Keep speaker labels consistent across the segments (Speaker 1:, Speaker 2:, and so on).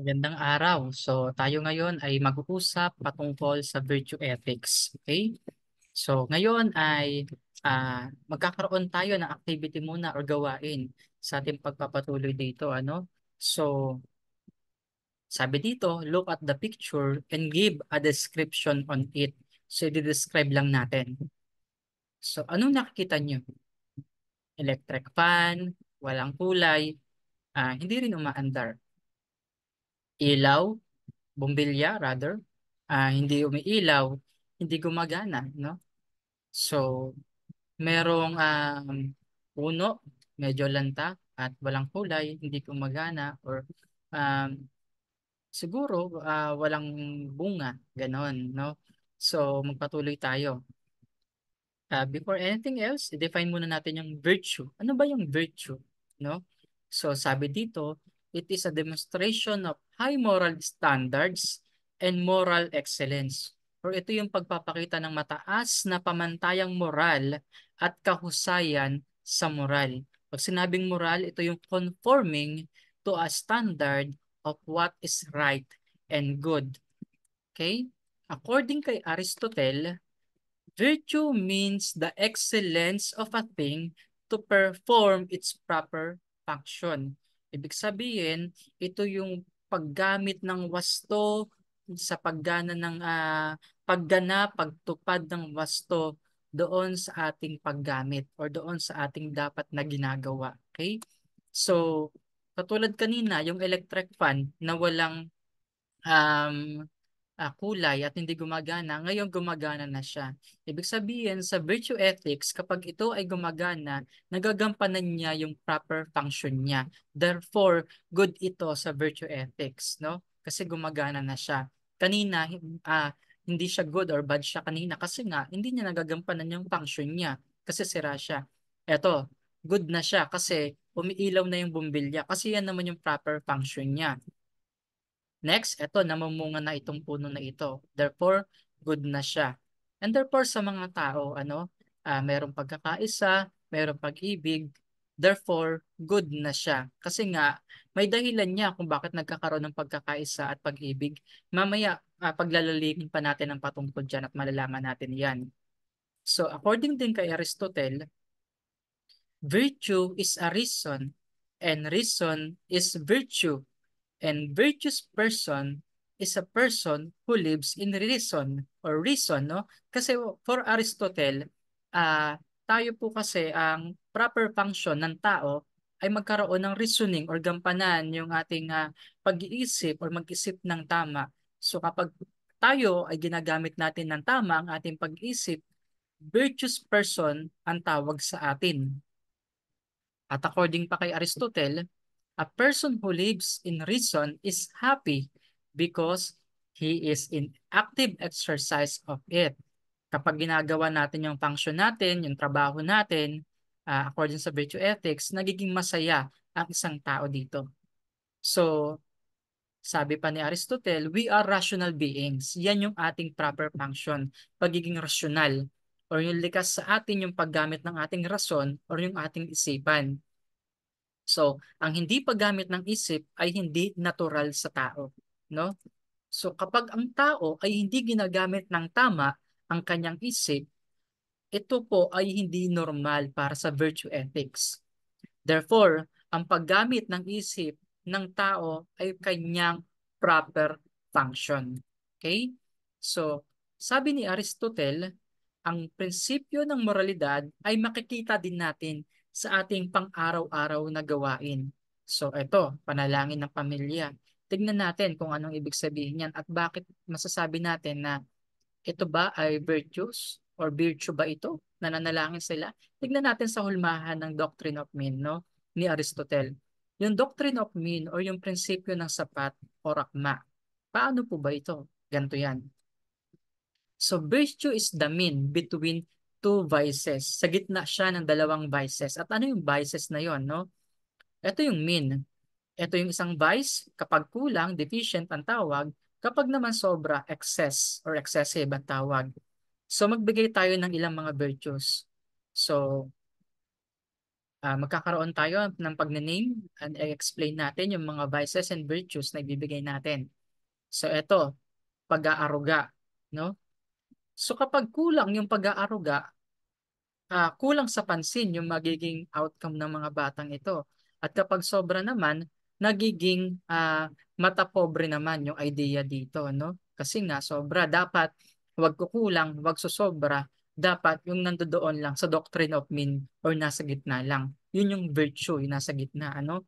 Speaker 1: Magandang araw. So, tayo ngayon ay mag-uusap patungkol sa virtue ethics. Okay? So, ngayon ay magkakaroon tayo ng activity muna or gawain sa ating pagpapatuloy dito. Ano? So, sabi dito, look at the picture and give a description on it. So, i-describe lang natin. So, anong nakikita nyo? Electric fan, walang kulay, hindi rin umaandar. Ilaw, bombilya rather, hindi umiilaw, hindi gumagana, no? So, merong puno, medyo lanta at walang kulay, hindi gumagana or um, siguro walang bunga, ganon, no? So, magpatuloy tayo. Before anything else, i-define muna natin yung virtue. Ano ba yung virtue? No? So sabi dito, it is a demonstration of high moral standards and moral excellence. Or ito yung pagpapakita ng mataas na pamantayang moral at kahusayan sa moral. Pag sinabing moral, ito yung conforming to a standard of what is right and good. Okay? According kay Aristotle, virtue means the excellence of a thing to perform its proper function. Ibig sabihin, ito yung paggamit ng wasto sa paggana, pagtupad ng wasto doon sa ating paggamit or doon sa ating dapat na ginagawa. Okay? So, katulad kanina, yung electric fan na walang um, kulay at hindi gumagana, ngayon gumagana na siya. Ibig sabihin, sa virtue ethics, kapag ito ay gumagana, nagagampanan niya yung proper function niya. Therefore, good ito sa virtue ethics, no? Kasi gumagana na siya. Kanina, hindi siya good or bad siya kanina kasi nga, hindi niya nagagampanan yung function niya kasi sira siya. Eto, good na siya kasi umiilaw na yung bumbilya kasi yan naman yung proper function niya. Next, eto, namumunga na itong puno na ito. Therefore, good na siya. And therefore, sa mga tao, merong pagkakaisa, merong pag-ibig, therefore, good na siya. Kasi nga, may dahilan niya kung bakit nagkakaroon ng pagkakaisa at pag-ibig. Mamaya, paglalalimin pa natin ang patungkol dyan at malalaman natin yan. So, according din kay Aristotle, virtue is a reason, and reason is virtue. And virtuous person is a person who lives in reason or reason, no? Kasi for Aristotle, tayo po kasi ang proper function ng tao ay magkaroon ng reasoning or gampanan yung ating pag-iisip or mag-isip ng tama. So kapag tayo ay ginagamit natin ng tama ang ating pag-iisip, virtuous person ang tawag sa atin. At according pa kay Aristotle, a person who lives in reason is happy because he is in active exercise of it. Kapag ginagawa natin yung function natin, yung trabaho natin, according sa virtue ethics, nagiging masaya ang isang tao dito. So, sabi pa ni Aristotle, we are rational beings. Yan yung ating proper function, pagiging rational or yung likas sa atin yung paggamit ng ating rason or yung ating isipan. So, ang hindi paggamit ng isip ay hindi natural sa tao, no? So, kapag ang tao ay hindi ginagamit ng tama ang kanyang isip, ito po ay hindi normal para sa virtue ethics. Therefore, ang paggamit ng isip ng tao ay kanyang proper function. Okay? So, sabi ni Aristotle, ang prinsipyo ng moralidad ay makikita din natin sa ating pang-araw-araw na gawain. So, ito, panalangin ng pamilya. Tignan natin kung anong ibig sabihin yan at bakit masasabi natin na ito ba ay virtues or virtue ba ito? Nananalangin sila. Tignan natin sa hulmahan ng Doctrine of Men, no, ni Aristotle. Yung Doctrine of Men or yung prinsipyo ng sapat o rakma. Paano po ba ito? Ganito yan. So virtue is the mean between two vices. Sa gitna siya ng dalawang vices. At ano yung vices na yon, no? Ito yung mean. Ito yung isang vice, kapag kulang, deficient ang tawag. Kapag naman sobra, excess or excessive ang tawag. So magbigay tayo ng ilang mga virtues. So magkakaroon tayo ng pag-name and i-explain natin yung mga vices and virtues na ibibigay natin. So ito, pag-aaruga, no? So kapag kulang yung pag-aaruga, kulang sa pansin yung magiging outcome ng mga batang ito. At kapag sobra naman, nagiging mata pobre naman yung idea dito, no? Kasi nga sobra, dapat wag kukulang, wag susobra, dapat yung nandoon lang sa doctrine of mean or nasa gitna lang. Yun yung virtue, yung nasa gitna, ano?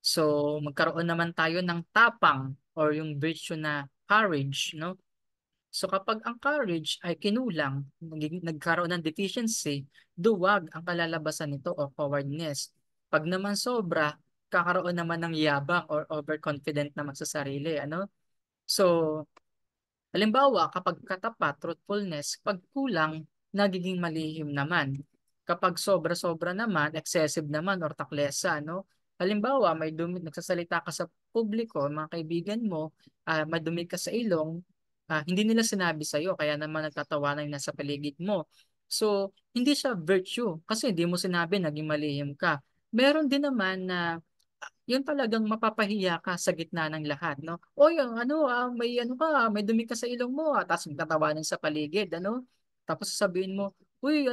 Speaker 1: So, magkaroon naman tayo ng tapang or yung virtue na courage, no? So kapag ang courage ay kinulang, nagkaroon ng deficiency, duwag ang kalalabasan nito o cowardness. Pag naman sobra, kakaroon naman ng yabang or overconfident naman sa sarili. Ano? So, halimbawa, kapag katapat, truthfulness, pag kulang, nagiging malihim naman. Kapag sobra-sobra naman, excessive naman or taklesa, no? Halimbawa, nagsasalita ka sa publiko, mga kaibigan mo, madumi ka sa ilong, hindi nila sinabi sa'yo, kaya naman nagtatawanan yung nasa paligid mo. So, hindi siya virtue kasi hindi mo sinabi, naging malihim ka. Meron din naman na yun talagang mapapahiya ka sa gitna ng lahat, no? O yung may ano ka, may dumi ka sa ilong mo, tapos magtatawanan sa paligid, ano? Tapos sasabihin mo, uy,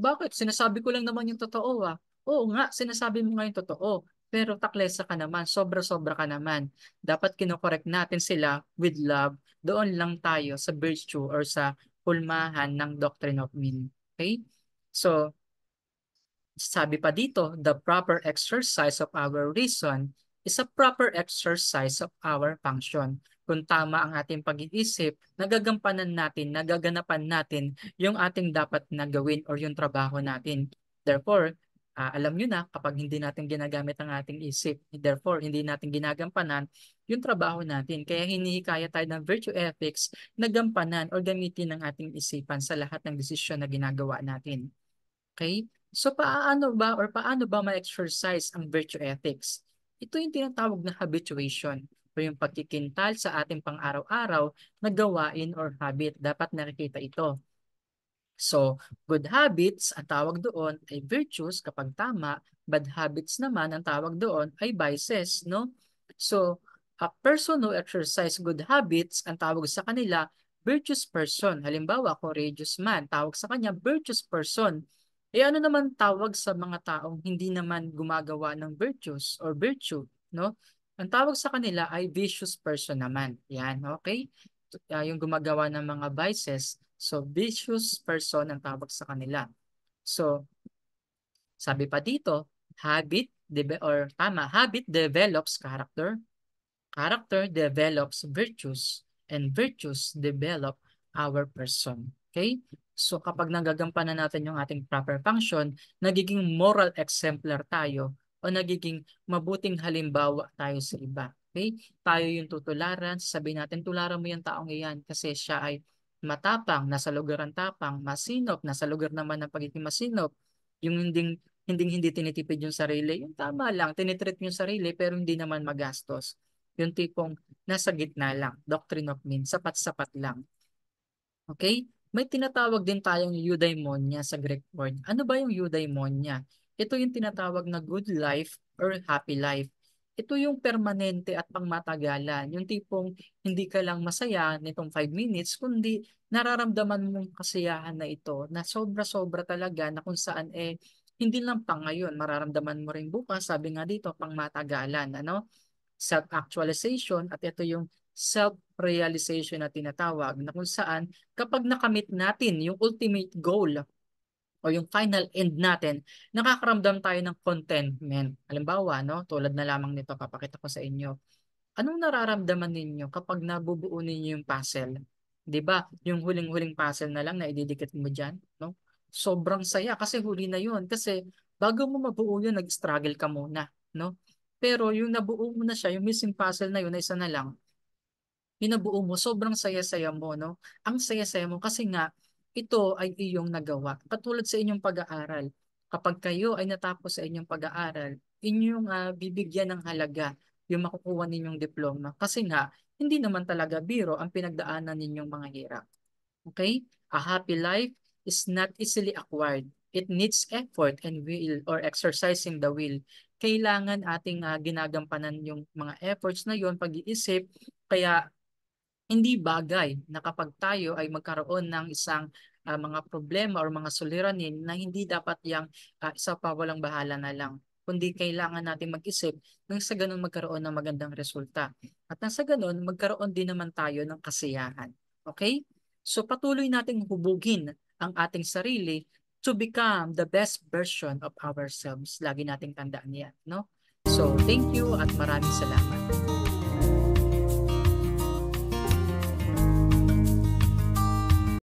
Speaker 1: bakit? Sinasabi ko lang naman yung totoo, ah. Oo nga, sinasabi mo nga yung totoo. Pero taklesa ka naman, sobra-sobra ka naman. Dapat kinokorek natin sila with love. Doon lang tayo sa virtue or sa hulmahan ng doctrine of meaning. Okay? So, sabi pa dito, the proper exercise of our reason is a proper exercise of our function. Kung tama ang ating pag-iisip, nagagampanan natin, nagaganapan natin yung ating dapat na gawin or yung trabaho natin. Therefore, alam nyo na kapag hindi natin ginagamit ang ating isip, therefore, hindi natin ginagampanan yung trabaho natin. Kaya hinihikaya tayo ng virtue ethics na gampanan o gamitin ang ating isipan sa lahat ng desisyon na ginagawa natin. Okay? So paano ba ma-exercise ang virtue ethics? Ito yung tinatawag na habituation o yung pagkikintal sa ating pang-araw-araw na gawain or habit. Dapat nakikita ito. So, good habits, ang tawag doon ay virtues kapag tama, bad habits naman ang tawag doon ay vices, no? So, a person who exercise good habits, ang tawag sa kanila virtuous person. Halimbawa, courageous man, tawag sa kanya virtuous person. Ano naman tawag sa mga taong hindi naman gumagawa ng virtues or virtue, no? Ang tawag sa kanila ay vicious person naman. Yan, okay? Yung gumagawa ng mga vices. So, vicious person ang tawag sa kanila. So, sabi pa dito, habit develops character, character develops virtues, and virtues develop our person. Okay? So kapag nagagampanan natin yung ating proper function, nagiging moral exemplar tayo o nagiging mabuting halimbawa tayo sa iba. Okay? Tayo yung tutularan, sabihin natin tularan mo yung taong iyan kasi siya ay matapang, nasa lugar ang tapang, masinop, nasa lugar naman ng pagiging masinop, yung hindi tinitipid yung sarili, yung tama lang, tinitreat yung sarili pero hindi naman magastos. Yung tipong nasa gitna lang, doctrine of means, sapat-sapat lang. Okay? May tinatawag din tayong eudaimonia sa Greek word. Ano ba yung eudaimonia? Ito yung tinatawag na good life or happy life. Ito yung permanente at pangmatagalan. Yung tipong hindi ka lang masaya nitong 5 minutes, kundi nararamdaman mong kasiyahan na ito na sobra-sobra talaga na kung saan hindi lang pang ngayon, mararamdaman mo rin bukas, sabi nga dito, pangmatagalan. Ano? Self-actualization at ito yung self-realization na tinatawag na kung saan kapag nakamit natin yung ultimate goal o yung final end natin, nakakaramdam tayo ng contentment. Halimbawa, no, tulad na lamang nito, papakita ko sa inyo. Anong nararamdaman ninyo kapag nabubuo ninyo yung puzzle? 'Di ba? Yung huling-huling puzzle na lang na ididikit mo diyan, no? Sobrang saya kasi huli na 'yun. Kasi bago mo mabuo 'yun, nag-struggle ka muna, no? Pero yung nabuo mo na siya, yung missing puzzle na 'yun, na isa na lang, binabuo mo, sobrang saya-saya mo, no? Ang saya-saya mo kasi nga, ito ay iyong nagawa. Katulad sa inyong pag-aaral. Kapag kayo ay natapos sa inyong pag-aaral, inyong bibigyan ng halaga yung makukuha ninyong diploma. Kasi nga, hindi naman talaga biro ang pinagdaanan ninyong mga hirap. Okay? A happy life is not easily acquired. it needs effort and will or exercising the will. Kailangan ating ginagampanan yung mga efforts na yon, pag-iisip. Kaya hindi bagay na kapag tayo ay magkaroon ng isang mga problema or mga suliranin na hindi dapat yang isa pa walang bahala na lang. Kundi kailangan natin mag-isip nang sa ganun magkaroon ng magandang resulta. At nang sa ganun, magkaroon din naman tayo ng kasiyahan. Okay? So patuloy nating hubugin ang ating sarili to become the best version of ourselves. Lagi nating tandaan yan, no? So, thank you at maraming salamat.